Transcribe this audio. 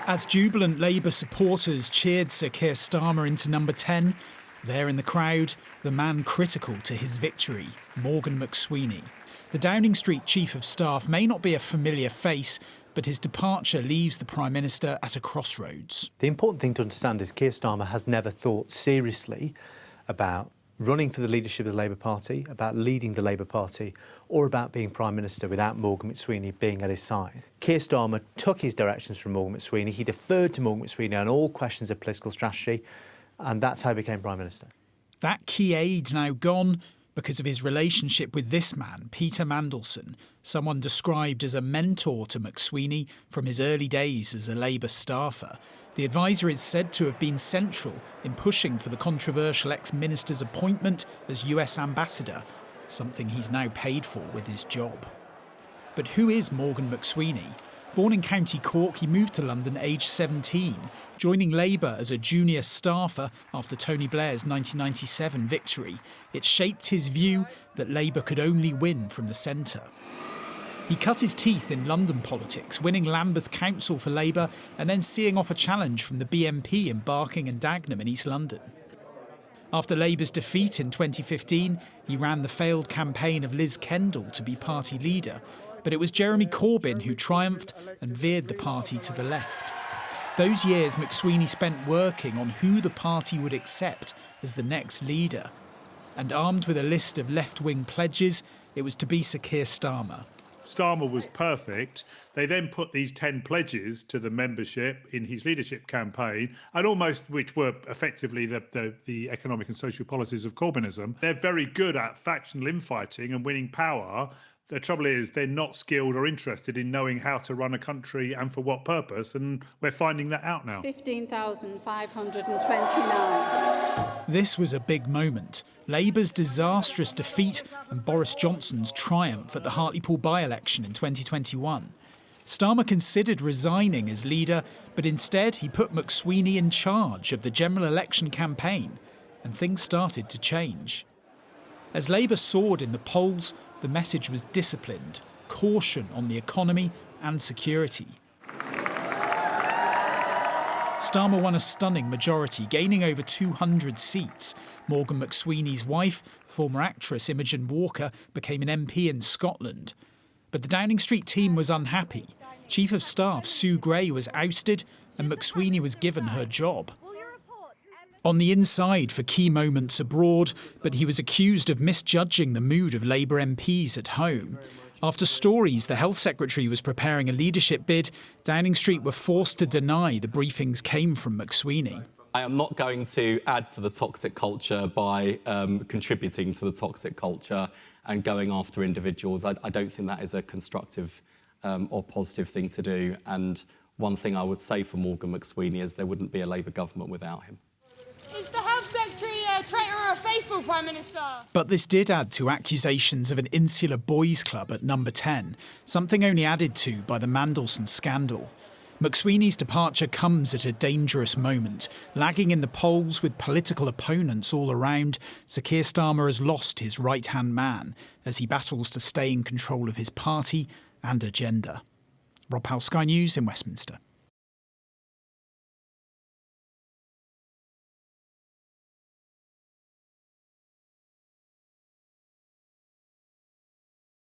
As jubilant Labour supporters cheered Sir Keir Starmer into number 10, there in the crowd, the man critical to his victory, Morgan McSweeney. The Downing Street Chief of Staff may not be a familiar face, but his departure leaves the Prime Minister at a crossroads. The important thing to understand is Keir Starmer has never thought seriously about running for the leadership of the Labour Party, about leading the Labour Party, or about being Prime Minister without Morgan McSweeney being at his side. Keir Starmer took his directions from Morgan McSweeney. He deferred to Morgan McSweeney on all questions of political strategy, and that's how he became Prime Minister. That key aide now gone because of his relationship with this man, Peter Mandelson, someone described as a mentor to McSweeney from his early days as a Labour staffer. The advisor is said to have been central in pushing for the controversial ex-minister's appointment as US ambassador, something he's now paid for with his job. But who is Morgan McSweeney? Born in County Cork, he moved to London aged 17, joining Labour as a junior staffer after Tony Blair's 1997 victory. It shaped his view that Labour could only win from the centre. He cut his teeth in London politics, winning Lambeth Council for Labour and then seeing off a challenge from the BNP in Barking and Dagenham in East London. After Labour's defeat in 2015, he ran the failed campaign of Liz Kendall to be party leader, but it was Jeremy Corbyn who triumphed and veered the party to the left. Those years McSweeney spent working on who the party would accept as the next leader. And armed with a list of left-wing pledges, it was to be Sir Keir Starmer. Starmer was perfect. They then put these 10 pledges to the membership in his leadership campaign, and almost which were effectively the economic and social policies of Corbynism. They're very good at factional infighting and winning power. The trouble is they're not skilled or interested in knowing how to run a country and for what purpose, and we're finding that out now. 15,529. This was a big moment. Labour's disastrous defeat and Boris Johnson's triumph at the Hartlepool by-election in 2021. Starmer considered resigning as leader, but instead he put McSweeney in charge of the general election campaign, and things started to change. As Labour soared in the polls, the message was disciplined, caution on the economy and security. Starmer won a stunning majority, gaining over 200 seats. Morgan McSweeney's wife, former actress Imogen Walker, became an MP in Scotland. But the Downing Street team was unhappy. Chief of Staff Sue Gray was ousted and McSweeney was given her job. On the inside for key moments abroad, but he was accused of misjudging the mood of Labour MPs at home. After stories the Health Secretary was preparing a leadership bid, Downing Street were forced to deny the briefings came from McSweeney. I am not going to add to the toxic culture by contributing to the toxic culture and going after individuals. I don't think that is a constructive or positive thing to do. And one thing I would say for Morgan McSweeney is there wouldn't be a Labour government without him. Is the Health Secretary a traitor or a faithful Prime Minister? But this did add to accusations of an insular boys' club at number 10, something only added to by the Mandelson scandal. McSweeney's departure comes at a dangerous moment. Lagging in the polls with political opponents all around, Sir Keir Starmer has lost his right-hand man as he battles to stay in control of his party and agenda. Rob Powell, Sky News in Westminster.